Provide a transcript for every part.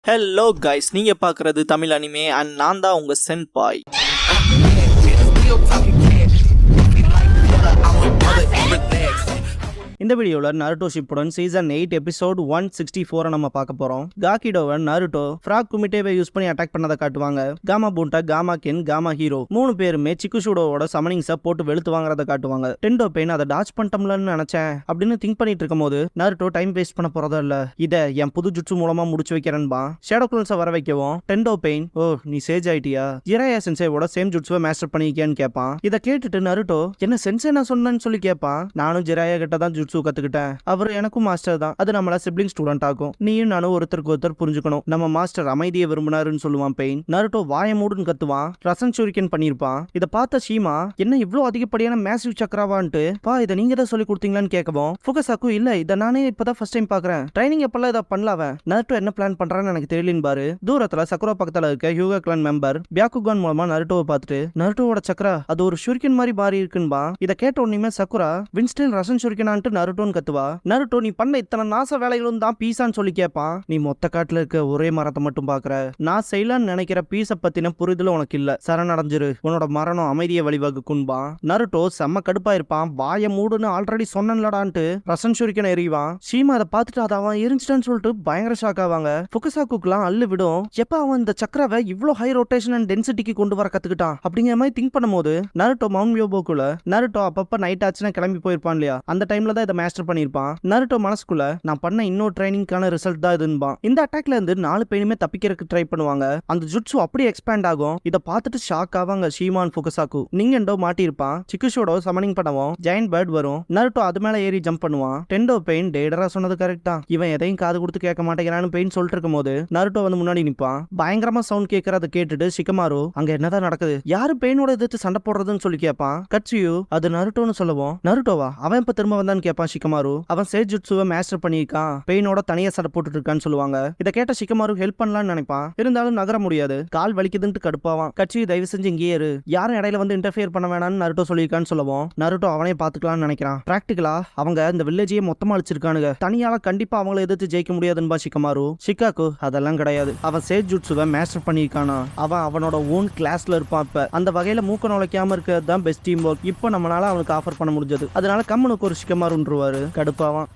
Hello guys, நீங்க பார்க்குறது Tamil anime and நான் தான் உங்க சென்பாய். இந்த வீடியோவில் நருட்டோ ஷிப்புடன் சீசன் 8 எபிசோட் 164 நம்ம பார்க்க போறோம். காக்கிடோவை நருட்டோ ஃப்ராக் குமிட்டேவை யூஸ் பண்ணி அட்டாக் பண்ணதை காட்டுவாங்க. Gamabunta, Gamaken, Gamahiro 3 பேருமே சிக்குஷுடோவோட சமனிங்ஸை போட்டு வெளுத்து வாங்குறத காட்டுவாங்க. டென்டோ பெயின் அதை டாச் பண்ணிட்டோம்லன்னு நினைச்சேன் அப்படின்னு திங்க் பண்ணிட்டு இருக்கும் போது நருட்டோ டைம் வேஸ்ட் பண்ண போறதா இல்ல, இதை என் புது ஜுட்சு மூலமா முடிச்சு வைக்கிறேன்பா. ஷேடோ குளோன்ஸை வர வைக்கவும் டென்டோ பெயின், ஓ நீ சேஜ் ஆயிட்டியா, ஜிராயா சென்சேவோட சேம் ஜுட்சுவை மாஸ்டர் பண்ணிக்கியான்னு கேட்பான். இதை கேட்டுட்டு நருட்டோ என்ன சென்சே நான் சொன்னேன்னு சொல்லி கேட்பான். நானும் ஜிராயா கிட்ட தான் ஜுட்சு கத்துக்கிட்டேன், அவர் எனக்கும் மாஸ்டர் தான், அது நம்மள சிப்ளிங் ஸ்டூடெண்ட் ஆகும், நீயும் நானும் ஒருத்தருக்கு ஒருத்தர் புரிஞ்சுக்கணும், நம்ம மாஸ்டர் அமைதியை விரும்பினாருன்னு சொல்லுவான் பெயின். நருட்டோ வாய மூடுன்னு கத்துவான். ரசன் ஷூரிகன் பண்ணிருப்பான். இதை பார்த்த ஷீமா என்ன இவ்வளவு அதிகப்படியான மேசிவ் சக்கராவான்ட்டு பா இதை நீங்க தான் சொல்லி கொடுத்தீங்களான்னு கேட்கவும் ஃபுகசாக்கு இல்ல இதை நானே இப்பதான் ஃபர்ஸ்ட் டைம் பாக்குறேன், ட்ரைனிங் எப்பெல்லாம் இதை பண்ணலாவன். நருட்டோ என்ன பிளான் பண்றான்னு எனக்கு தெரியலின்னு பாரு. தூரத்துல சக்குரா பக்கத்துல இருக்க ஹியூகா கிளான் மெம்பர் பியாக்குகான் மூலமா நருட்டோவை பார்த்துட்டு நருட்டோவோட சக்கரா அது ஒரு ஷூரிகன் மாதிரி மாறி இருக்குன்பா. இதை கேட்ட உடனே சக்குரா வின்ஸ்டைல் ரசன் ஷூரிகனான்ட்டு நருட்டோன்னு கத்துவா. நருட்டோ நீ பண்ண இத்தனை நாச வேலைகளும் தான் பீஸான்னு சொல்லி கேட்பான். நீ மொத்த காட்டுல இருக்க ஒரே மரத்தை மட்டும் பாக்குற, நான் செய்யலான்னு நினைக்கிற பீஸ பத்தின புரிதல் உனக்கு இல்ல, சரணடைஞ்சிரு, உன்னோட மரணம் அமைதியை வழிவகுக்குன்பா. நருட்டோ செம்ம கடுப்பா இருப்பான். வாய மூடுன்னு ஆல்ரெடி சொன்னன்லடான்ட்டு ரசன் ஷூரிகன் எறிவான். ஷீமா அதை பார்த்துட்டு அதை அவன் எரிஞ்சிட்டான்னு சொல்லிட்டு பயங்கர ஷாக் ஆவாங்க. ஃபுகசாக்குலாம் அள்ளு விடும். எப்ப அவன் இந்த சக்கராவை இவ்வளவு ஹை ரொட்டேஷன் அண்ட் டென்சிட்டிக்கு கொண்டு வர கத்துக்கிட்டான் அப்படிங்கிற மாதிரி திங்க் பண்ணும்போது நருட்டோ மவுண்ட் யோபோக்குள்ள நருட்டோ அப்பப்ப நைட் ஆச்சுன்னா கிளம்பி போயிருப்பான் இல்லையா, அந்த டைம்ல தான் இதை மாஸ்டர் பண்ணிருப்பான். நருட்டோ மனசுக்குள்ள நான் பண்ண இன்னொரு ட்ரைனிங்கான ரிசல்ட் தான் இதுன்பான். இந்த அட்டாக்ல இருந்து 4 பேருமே தப்பிக்கிறதுக்கு ட்ரை பண்ணுவாங்க. அந்த ஜுட்சு அப்படியே எக்ஸ்பேண்ட் ஆகும். இதை பார்த்துட்டு ஷாக் ஆவாங்க ஷீமான் ஃபுகசாக்கு. நிங்கெண்டோ மாட்டிருப்பான். சிக்குஷோடோ சமனிங் பண்ணவும் ஜெயண்ட் பேர்ட் வரும். நருட்டோ அது மேல ஏறி ஜம்ப் பண்ணுவான். டென்டோ பெயின் டேடரா சொன்னது கரெக்ட் தான், இவன் எதையும் காது கொடுத்து கேட்க மாட்டேங்கிறான்னு பெயின் சொல்லிட்டு இருக்கும் போது நருட்டோ வந்து முன்னாடி நிப்பான். பயங்கரமா சவுண்ட் கேட்கறத கேட்டுட்டு ஷிகமாரு அங்க என்னதான் நடக்குது, யாரு பெயினோட எதிர்த்து சண்டை போடுறதுன்னு சொல்லி கேட்பான். கட்சியு அது நருட்டோன்னு சொல்லவும் நருட்டோவா அவன் இப்ப திரும்ப வந்தான்னு கேட்பான் ஷிகமாரு. அவன் சேஜுட்சுவை மாஸ்டர் பண்ணியிருக்கான், பெயினோட தனியா சண்டை போட்டுட்டு இருக்கான்னு சொல்லுவாங்க. இதை கேட்ட ஷிகமாரு ஹெல்ப் பண்ணலாம்னு நினைப்பான். இருந்தாலும் நகர முடியாது, கால் வலிக்குதுன்ட்டு கடுப்பாவான். கட்சி தயவு செஞ்சு இங்கேயே இரு, யாரும் இடையில வந்து இன்டர்ஃபியர் பண்ண வேணாம்னு நருட்டோ சொல்லியிருக்கான்னு சொல்லவும் நருட்டோ அவனே பாத்துக்கலாம்னு நினைக்கிறான். பிராக்டிகலா அவங்க இந்த வில்லேஜையே மொத்தமா அழிச்சிருக்கானுங்க, தனியால கண்டிப்பா அவங்கள எதிர்த்து ஜெயிக்க முடியாதுன்பா ஷிகமாரு. ஷிகாக்கு அதெல்லாம் கிடையாது, அவன் சேஜுட்சுவை மாஸ்டர் பண்ணியிருக்கானா, அவன் அவனோட ஓன் கிளாஸ்ல இருப்பான். இப்ப அந்த வகையில மூக்க நுழைக்காம இருக்கிறது தான் பெஸ்ட் டீம் ஒர்க், இப்போ நம்மளால அவனுக்கு ஆஃபர் பண்ண முடிஞ்சது, அதனால கம்முனுக்கு ஒரு ஷிகமாருன்றுவாரு. கடுப்பாவான்.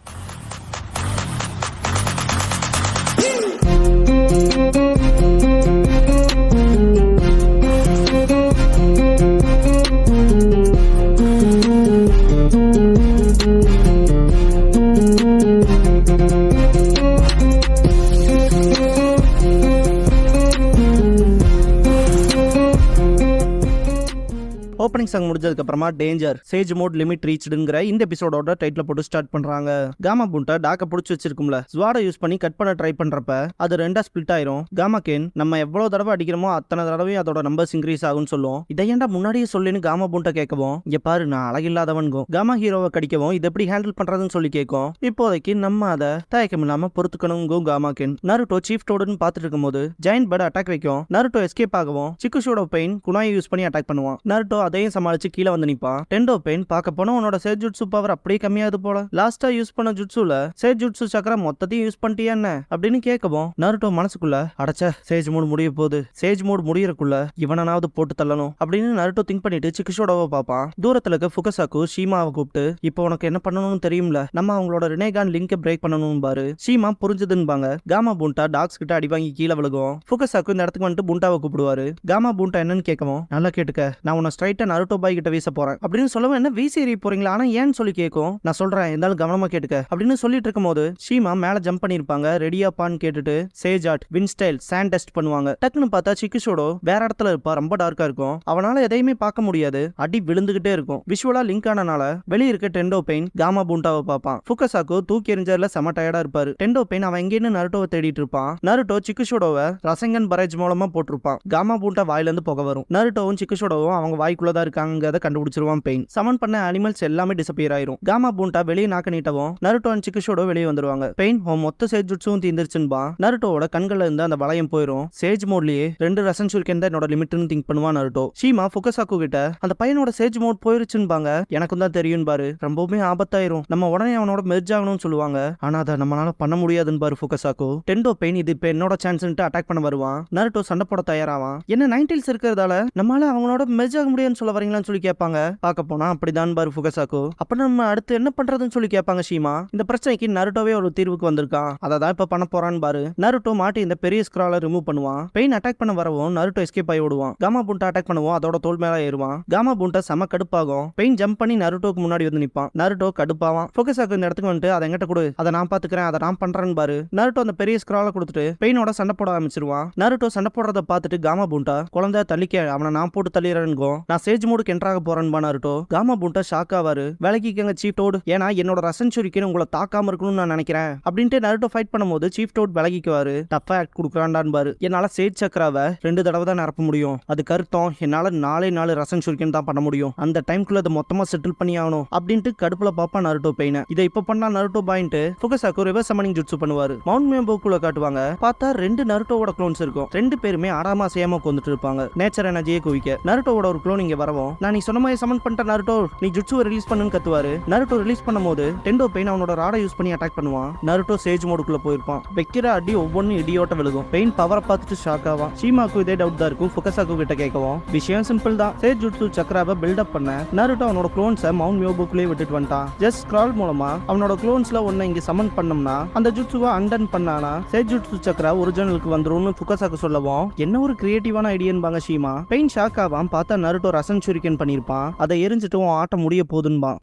ஓப்பனிங் சாங் முடிஞ்சதுக்கு அப்புறமா டேஞ்சர் சேஜ் மோட் லிமிட் ரீச்டுங்கிற இந்த எபிசோடோட டைட்டில் போட்டு ஸ்டார்ட் பண்றாங்க. காமா பூண்டா டாக்க புடிச்சு வச்சிருக்கும்ல, ஸ்வாட யூஸ் பண்ணி கட் பண்ண ட்ரை பண்றப்ப அது ரெண்டா ஸ்பிளிட் ஆயிரும். காமா கேன் நம்ம எவ்வளவு தடவை அடிக்கிறோமோ அத்தனை தடவையும் அதோட நம்பர்ஸ் இன்க்ரீஸ் ஆகும்னு சொல்லுவோம். இதை ஏன்டா முன்னாடியே சொல்லுன்னு காமா பூண்டா கேட்கவும் இங்க பாரு நான் அழகில்லாதவன்கும். காமா ஹீரோவை கடிக்கவும் இது எப்படி ஹேண்டில் பண்றதுன்னு சொல்லி கேட்கும். இப்போதைக்கு நம்ம அதை தயக்கம் இல்லாம பொறுத்துக்கணுங்கும் காமா கேன். நருட்டோ சீஃப் டோடுன்னு பாத்துட்டு இருக்கும் போது ஜெயண்ட் பேர்ட் அட்டாக் வைக்கும். நருட்டோ எஸ்கேப் ஆகவும் சிக்குஷோட பெயின் குனாயை யூஸ் பண்ணி அட்டாக் பண்ணுவான். நருட்டோ அதையும் சமாளிச்சு கீழே வந்து நிப்பான். டென்டோ பெயின் பார்க்க போனா உன்னோட சேஜுட்சு பவர் அப்படியே கம்மியாது போல, லாஸ்டா யூஸ் பண்ண ஜுட்சுல சேஜுட்சு சக்கரா மொத்தத்தையும் யூஸ் பண்ணிட்டியா என்ன அப்படின்னு கேட்கவும் நருட்டோ மனசுக்குள்ள அடச்ச சேஜ் மோட் முடிய போகுது, சேஜ் மோட் முடியறக்குள்ள இவனாவது போட்டு தள்ளணும் அப்படின்னு நருட்டோ திங்க் பண்ணிட்டு சிக்குஷோடோவை பார்ப்பான். தூரத்துல இருக்க ஃபுகசாக்கு ஷீமாவை கூப்பிட்டு இப்போ உனக்கு என்ன பண்ணணும்னு தெரியும்ல, நம்ம அவங்களோட ரினேகான் லிங்கை பிரேக் பண்ணணும் பாரு. ஷீமா புரிஞ்சுதுன்பாங்க. காமா பூண்டா டாக்ஸ் கிட்ட அடி வாங்கி கீழே விழுகும். ஃபுகசாக்கு இந்த இடத்துக்கு வந்துட்டு பூண்டாவை கூப்பிடுவாரு. காமா பூண்டா என்னன்னு கேட்கவும் நல்லா கேட்டுக்க, நான் உன்னை ஸ்ட்ரைட்டா நருட்டோ பாய் கிட்ட வீச போறேன் அப்படின்னு சொல்லவும் என்ன வீசி எறிய போறீங்களா, ஆனா ஏன்னு சொல்லி கேட்கும். நான் சொல்றேன் இருந்தாலும் கவனமா கேட்டுக்க அப்படின்னு சொல்லிட்டு இருக்கும் போது ஷீமா மேல ஜம்ப் பண்ணிருப்பாங்க. ரெடியாப்பான்னு கேட்டுட்டு சேஜாட் வின்ஸ்டைல் சாண்ட் டெஸ்ட் பண்ணுவாங்க. டக்குன்னு பார்த்தா சிக்குஷோடோ வேற இடத்துல இருப்பா, ரொம்ப டார்க்கா இருக்கும், அவனால எதையுமே பார்க்க முடியாது, அடி விழுந்துகிட்டே இருக்கும். விஷுவலா லிங்க் ஆனனால வெளிய இருக்க டென்டோ பெயின் காமா பூண்டாவை பார்ப்பான். ஃபுகசாக்கு தூக்கி எறிஞ்சதுல செம டயர்டா இருப்பாரு. டென்டோ பெயின் அவன் எங்கேன்னு நருட்டோவை தேடிட்டு இருப்பான். நருட்டோ சிக்குஷோடோவை ரசங்கன் பரேஜ் மூலமா போட்டிருப்பான். காமா பூண்டா வாயில இருந்து புகை வரும். நருட்டோவும் சிக்குஷோடோவும் அவங்க வாய்க்குள்ள தான் இருக்காங்கறத கண்டுபிடிச்சிருவான் பெயின். சமன் பண்ண அனிமல்ஸ் எல்லாமே டிசப்பியர் ஆயிரும். காமா பூண்டா வெளியே நாக்க நீட்டவும் நருட்டோ அண்ட் சிக்குஷோட வெளியே வந்துருவாங்க. பெயின் மொத்த சேஜ் ஜுட்ஸும் தீந்துருச்சுன்பா. நருட்டோவோட கண்கள்ல இருந்து அந்த வளையம் போயிரும். சேஜ் மோட்லயே 2 ரசன் ஷூரிகன் தான் என்னோட லிமிட்னு திங்க் பண்ணுவான் நருட்டோ. ஷீமா ஃபுகசாக்கு கிட்ட அந்த பையனோட சேஜ் மோட் போயிருச்சுன்பாங்க. எனக்கும் தான் தெரியும் பாரு, ரொம்பவுமே ஆபத்தாயிரும், நம்ம உடனே அவனோட மெர்ஜ் ஆகணும்னு சொல்லுவாங்க. ஆனா அதை நம்மளால பண்ண முடியாதுன்னு பாரு ஃபுகசாக்கு. டெண்டோ பெயின் இது இப்ப என்னோட சான்ஸ்ன்ட்டு அட்டாக் பண்ண வருவான். நருட்டோ சண்டை போட தயாராவான். என்ன 90s இருக்கிறதால நம்மளால அவங்களோட மெர்ஜ் ஆக முடியாதுன்னு சொல்ல வரீங்களான்னு சொல்லி கேட்பாங்க. பார்க்க போனா அப்படிதான் பாரு ஃபுகசாக்கு. அப்ப நம்ம அடுத்து என்ன பண்றதுன்னு சொல்லி கேட்பாங்க ஷீமா. இந்த பிரச்சனைக்கு நருட்டோவே ஒரு தீர்வுக்கு வந்திருக்கான், அதை தான் இப்ப பண்ண போறான்னு பாரு. நருட்டோ மாட்டி இந்த பெரிய ஸ்க்ராலை ரிமூவ் பண்ணுவான். பெயின் அட்டாக் பண்ண வரவும் நருட்டோ எஸ்கேப் ஆகி ஓடுவான். காமா பூண்டா அட்டாக் பண்ணுவோம், அதோட தோல் மேல ஏறுவான். காமா பூண்டா செம கடுப்பாகும். பெயின் ஜம்ப் பண்ணி நருட்டோக்கு முன்னாடி வந்து நிப்பான். நருட்டோ கடுப்பாவான். ஃபுகசாக்கு இந்த இடத்துக்கு வந்துட்டு அதை எங்கிட்ட கொடு, அதை நான் பாத்துக்கிறேன், அதை நான் பண்றேன்னு பாரு. நருட்டோ அந்த பெரிய ஸ்க்ராலை கொடுத்துட்டு பெயினோட சண்டை போட ஆரம்பிச்சிருவான். நருட்டோ சண்டை போடுறத பார்த்துட்டு காமா பூண்டா குழந்தை தள்ளிக்க, அவனை நான் போட்டு தள்ளிடுறேன்னு நான் சேஜ் மோடுக்கு என்ட்ராக போறேன்பா நருட்டோ. காமா பூண்டா ஷாக் ஆவாரு. விலகிக்கங்க சீஃப் டோட், ஏன்னா என்னோட ரசன் ஷூரிகன் உங்களை தாக்காம இருக்கணும்னு நான் நினைக்கிறேன் அப்படின்ட்டு நருட்டோ ஃபைட் பண்ணும்போது சீஃப் டோட் விலகிக்குவாரு. டஃபா ஆக்ட் கொடுக்குறான்டான் பாரு. என்னால சேஜ் சக்கராவை 2 தடவை தான் நிரப்ப முடியும், அது கருத்தம் என்னால 4 ரசன் ஷூரிகன் தான் பண்ண முடியும், அந்த டைம்குள்ள அதை மொத்தமா செட்டில் பண்ணி ஆகணும் அப்படின்ட்டு கடுப்புல பாப்பா நருட்டோ பெயினை. இதை இப்ப பண்ணா நருட்டோ பாயிண்ட் ஃபுகசாக்கு ரிவர்ஸ் சம்மனிங் ஜுட்சு பண்ணுவாரு. மவுண்ட் மேம்போக்குள்ள காட்டுவாங்க. பார்த்தா 2 நருட்டோவோட க்ளோன்ஸ் இருக்கும். 2 பேருமே ஆடாம அசையாம கொண்டுட்டு இருப்பாங்க நேச்சர் எனர்ஜியை குவிக்க. நருட்டோவோட ஒரு க்ளோன் இங்க வரவும், நான் நீ சொன்ன மாதிரி சமன் பண்ணிட்ட நருட்டோ, நீ ஜுட்சுவை ரிலீஸ் பண்ணுன்னு கத்துவாரு. நருட்டோ ரிலீஸ் பண்ணும்போது டெண்டோ பெயின் அவனோட ராடை யூஸ் பண்ணி அட்டாக் பண்ணுவான். நருட்டோ சேஜ் மோடுக்குள்ள போயிருப்பான். வைக்கிற அடி ஒவ்வொன்றும் இடியோட்ட விழுகும். பெயின் பவரை பார்த்துட்டு ஷாக் ஆவான். ஷீமாக்கு இதே டவுட் தான் இருக்கும். ஃபுகசாக்கு கிட்ட கேட்கவும் விஷயம் சிம்பிள் தான். சேஜ் ஜுட்சு சக்கராவை பில்டப் பண்ண நருட்டோ அவனோட க்ளோன்ஸை மவுண்ட் மியோபுக்குள்ளே விட்டுட்டு வந்துட்டான். ஜஸ்ட் ஸ்க்ரால் மூலமா அவனோட க்ளோன்ஸ்ல ஒன்ன இங்க சமன் பண்ணோம்னா அந்த ஜுட்சுவை அண்டன் பண்ணானா சேஜ் ஜுட்சு சக்கரா ஒரிஜினலுக்கு வந்துரும்னு ஃபுகசாக்கு சொல்லவும், என்ன ஒரு கிரியேட்டிவான ஐடியான்பாங்க ஷீமா. பெயின் ஷாக் ஆவான். பார்த்தா நருட்டோ ரசன் ஷூரிகன் பண்ணிருப்பான். அதை எரிஞ்சிட்டு ஆட்ட முடிய போதுன்பான்.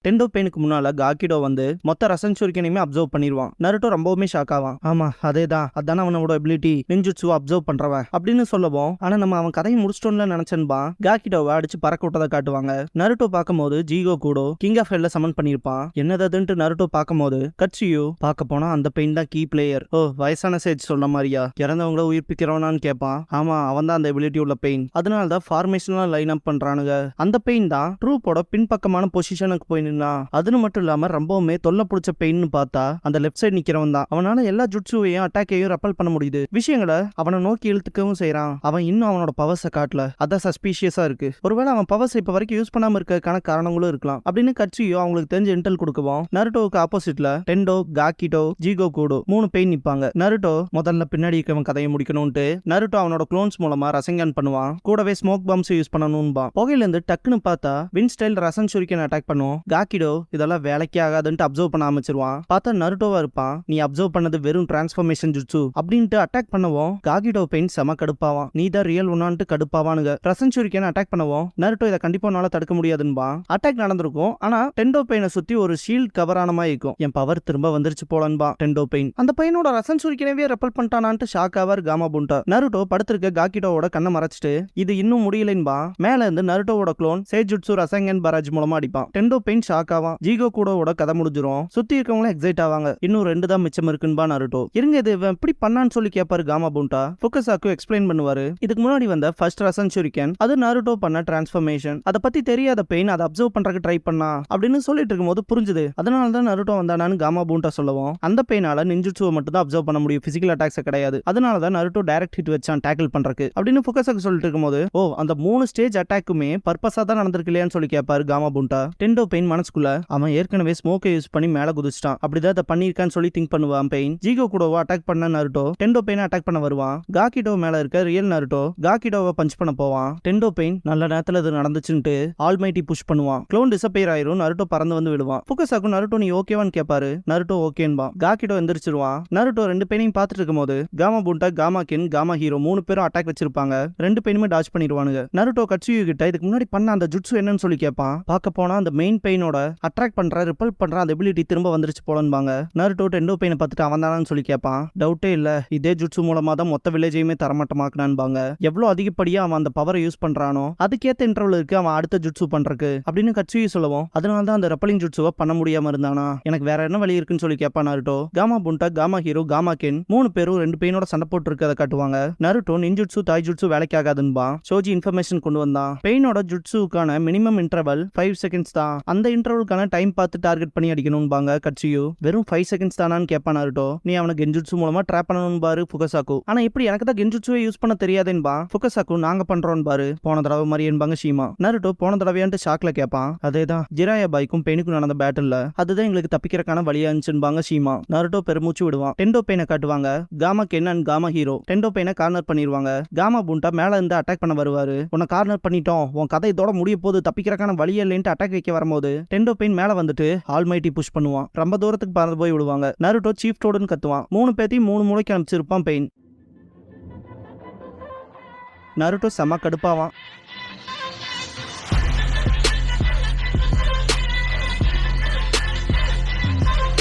டெண்டோ பெயினுக்கு முன்னால காக்கிடோ வந்து மொத்த ரசன் ஷூரிகனையுமே அப்சர்வ் பண்ணிடுவான். நருட்டோ ரொம்பவுமே ஷாக் ஆவான். ஆமா அதேதான், அதான அவனோட எபிலிட்டி, நிஞ்சுட்சுவை அப்சர்வ் பண்றவன் அப்படின்னு சொல்லவும், ஆனா நம்ம அவன் கதையை முடிச்சிட்டோம்ல நினைச்சன்பா. காக்கிடோவை அடிச்சு பறக்க விட்டதை காட்டுவாங்க. நருட்டோ பார்க்கும்போது ஜீகோ கூடோ கிங் ஆஃப் ஹெல்ல சமன் பண்ணிருப்பான். என்னதுன்ட்டு நருட்டோ பார்க்கும்போது கட்சியோ பார்க்க போனா அந்த பெயின் தான் கீ பிளேயர். ஓ வயசான சேஜ் சொன்ன மாதிரியா, இறந்தவங்கள உயிர்ப்பிக்கிறவனான்னு கேட்பான். ஆமா அவன் தான் அந்த எபிலிட்டி உள்ள பெயின், அதனாலதான் ஃபார்மேஷன்லாம் லைன் அப் பண்றானுங்க. அந்த பெயின் தான் ட்ரூப்போட பின்பக்கமான பொசிஷனுக்கு போய் அது மட்டும் இல்லாம ரொம்பவுமே தொல்லை பிடிச்ச பெயின் பார்த்தா அந்த லெஃப்ட் சைடு நிக்கிறவன் தான். அவனால எல்லா ஜுட்சுவையும் அட்டாக்கையும் ரெப்பல் பண்ண முடியுது. விஷயங்களை அவனை நோக்கி இழுத்துக்கவும் செய்யறான். அவன் இன்னும் அவனோட பவர்ஸை காட்டல, அதான் சஸ்பீஷியஸா இருக்கு. ஒருவேளை அவன் பவர்ஸ் இப்ப வரைக்கும் யூஸ் பண்ணாம இருக்கான காரணங்களும் இருக்கலாம் அப்படின்னு கட்சியோ அவங்களுக்கு தெரிஞ்ச இன்டெல் கொடுக்கவும், நருட்டோவுக்கு ஆப்போசிட்ல டெண்டோ, காக்கிடோ, ஜீகோ கூடோ 3 பெயின் நிப்பாங்க. நருட்டோ முதல்ல பின்னாடி இருக்கவன் கதையை முடிக்கணும்ட்டு நருட்டோ அவனோட க்ளோன்ஸ் மூலமா ரசங்கன் பண்ணுவான். கூடவே ஸ்மோக் பாம்ஸ் யூஸ் பண்ணணும்பா. புகையில இருந்து டக்குன்னு பார்த்தா வின் ஸ்டைல் ரசன் ஷூரிகன் அட்டாக் பண்ணும். காக்கிடோ இதெல்லாம் வேலைக்கே ஆகாதுன்னு அப்சர்வ் பண்ண ஆரம்பிச்சிருவான். பார்த்தா நருட்டோவா இருப்பான். நீ அப்சர்வ் பண்ணது வெறும் டிரான்ஸ்ஃபர்மேஷன் ஜுட்சு அப்படின்ட்டு அட்டாக் பண்ணவும் காகிடோ பெயின் செம கடுப்பாவான். நீ தான் ரியல் ஒன்னான்ட்டு கடுப்பாவானுங்க. ரசன் ஷூரிகன் அட்டாக் பண்ணவும் நருட்டோ இதை கண்டிப்பா உன்னால தடுக்க முடியாதுன்பா. அட்டாக் நடந்திருக்கும், ஆனா டெண்டோ பெயினை சுத்தி ஒரு ஷீல்ட் கவர் ஆன மாதிரி இருக்கும். என் பவர் திரும்ப வந்துருச்சு போலன்பா டெண்டோ பெயின். அந்த பையனோட ரசன் ஷூரிகனவே ரெப்பல் பண்ணிட்டானான்ட்டு ஷாக் ஆவார் காமா பூண்டா. நருட்டோ படுத்திருக்க காகிடோவோட கண்ணை மறைச்சிட்டு இது இன்னும் முடியலன்பா. மேல இருந்து நருட்டோவோட க்ளோன் சேஜுட்சு ரசங்கன் பராஜ் மூலமா அடிப்பான். டெண்டோ பெயின் ஷாக் ஆவான். ஜீகோ கூடோட கதை முடிஞ்சிரும். சுத்தி இருக்கவங்களும் எக்ஸைட் ஆவாங்க. இன்னும் 2 தான் மிச்சம் இருக்குன்பா நருட்டோ. இருங்க இது எப்படி பண்ணான்னு சொல்லி கேட்பாரு காமா பூண்டா. ஃபுகசாக்கு எக்ஸ்பிளைன் பண்ணுவாரு. இதுக்கு முன்னாடி வந்த ஃபர்ஸ்ட் ரசன் ஷூரிகன் அது நருட்டோ பண்ண டிரான்ஸ்ஃபர்மேஷன். அதை பத்தி தெரியாத பெயின் அதை அப்சர்வ் பண்றதுக்கு ட்ரை பண்ணா அப்படின்னு சொல்லிட்டு இருக்கும்போது புரிஞ்சுது. அதனால தான் நருட்டோ வந்தானான்னு காமா பூண்டா சொல்லவும், அந்த பெயினால நிஞ்சுட்சுவை மட்டும் தான் அப்சர்வ் பண்ண முடியும், பிசிக்கல் அட்டாக்ஸ் கிடையாது. அதனால தான் நருட்டோ டைரக்ட் ஹிட் வச்சான் டேக்கிள் பண்றதுக்கு அப்படின்னு ஃபுகசாக்கு சொல்லிட்டு இருக்கும்போது, ஓ அந்த 3 ஸ்டேஜ் அட்டாக்குமே பர்பஸா தான் நடந்திருக்கு இல்லையான்னு சொல்லி கேட்பாரு காமா பூண்டா. டெண்டோ பெயின் மனசுக்குள்ள அவன் ஏற்கனவே ஸ்மோக்கை யூஸ் பண்ணி மேல குதிச்சிட்டான், அப்படிதான் அதை பண்ணிருக்கான்னு சொல்லி திங்க் பண்ணுவான் பெயின். ஜீகோ கூடவா அட்டாக் பண்ண நருட்டோ டெண்டோ பெயினை அட்டாக் பண்ண வருவான். காக்கிடோ மேல இருக்க ரியல் நருட்டோ காக்கிடோவை பஞ்ச் பண்ண போவான். டெண்டோ பெயின் நல்ல நேரத்துல இது நடந்துச்சுன்ட்டு ஆல்மைட்டி புஷ் பண்ணுவான். க்ளோன் டிசப்பியர் ஆயிரும். நருட்டோ பறந்து வந்து விடுவான். ஃபுகசாக்கு நருட்டோ நீ ஓகேவான்னு கேட்பாரு. நருட்டோ ஓகேன்பா. காக்கிடோ எந்திரிச்சிருவான். நருட்டோ 2 பெயினையும் பார்த்துட்டு இருக்கும்போது Gamabunta, Gamaken, Gamahiro 3 பேரும் அட்டாக் வச்சிருப்பாங்க. 2 பெயினுமே டாச் பண்ணிடுவானுங்க. நருட்டோ கட்சுயு கிட்ட இதுக்கு முன்னாடி பண்ண அந்த ஜுட்சு என்னன்னு சொல்லி கேட்பான். பார்க்க போனா அந்த மெயின் பெயினோட பெயினோட அட்ராக்ட் பண்ற ரிப்பல் பண்ற அந்த எபிலிட்டி திரும்ப வந்துருச்சு போலன்பாங்க. நருட்டோ டெண்டோ பெயினை பார்த்துட்டு அவன் தானான்னு சொல்லி கேட்பான். டவுட்டே இல்ல, இதே ஜுட்சு மூலமா தான் மொத்த வில்லேஜையுமே தரமட்டமாக்குனான்பாங்க. எவ்வளவு அதிகப்படியா அவன் அந்த பவரை யூஸ் பண்றானோ அதுக்கேத்த இன்டர்வல் இருக்கு அவன் அடுத்த ஜுட்சு பண்றதுக்கு அப்படின்னு கட்சுயி சொல்லவும், அதனால தான் அந்த ரெப்பலிங் ஜுட்சுவை பண்ண முடியாம இருந்தானா, எனக்கு வேற என்ன வழி இருக்குன்னு சொல்லி கேட்பான் Naruto. Gamabunta, Gamahiro, Gamaken 3 பேரும் 2 பெயினோட சண்டை போட்டு இருக்கதை காட்டுவாங்க. நருட்டோ நின்ஜுட்சு தாய் ஜுட்சு வேலைக்கு ஆகாதுன்பா. ஷோஜி இன்ஃபர்மேஷன் கொண்டு வந்தான். பெயினோட ஜுட்சுக்கான மினிமம் இன்டர்வல் 5 செகண்ட்ஸ் தான். அந்த இன்டர்வலுக்கான டைம் பார்த்து டார்கெட் பண்ணி அடிக்கணும்பாங்க கட்சியு. வெறும் 5 செகண்ட்ஸ் தானான்னு கேட்பான் நருட்டோ. நீ அவனை கென்ஜுட்சு மூலமா ட்ராப் பண்ணணும் பாரு ஃபுகசாக்கு. ஆனா இப்படி எனக்கு தான் கென்ஜுட்சுவை யூஸ் பண்ண தெரியாதேன்பா. ஃபுகசாக்கு நாங்க பண்றோம் பாரு, போன தடவை மாதிரி என்பாங்க ஷீமா. நருட்டோ போன தடவையான்ட்டு ஷாக்ல கேட்பான். அதேதான் ஜிராயா பாய்க்கும் பெயினுக்கும் நடந்த பேட்டில்ல அதுதான் எங்களுக்கு தப்பிக்கிறக்கான வழியா இருந்துச்சுன்பாங்க ஷீமா. நருட்டோ பெருமூச்சு விடுவான். டெண்டோ பெயினை காட்டுவாங்க. Gamaken and Gamahiro Tendo பெயினை கார்னர் பண்ணிடுவாங்க. காமா புண்டா மேல இருந்து அட்டாக் பண்ண வருவாரு. உன்னை கார்னர் பண்ணிட்டோம், உன் கதை இதோட முடிய போது, தப்பிக்கிறக்கான வழியே இல்லைன்ட்டு அட்டாக் வைக்க வரும்போது டெண்டோ பெயின் மேல வந்துட்டு ஆல்மைட்டி புஷ் பண்ணுவான். ரொம்ப தூரத்துக்கு பறந்து போய் விடுவாங்க. Naruto chief டோடுன்னு கத்துவான். 3 பேத்தையும் 3 மூளைக்கு அனுப்பிச்சிருப்பான் பெயின். நருட்டோ செம கடுப்பாவான்.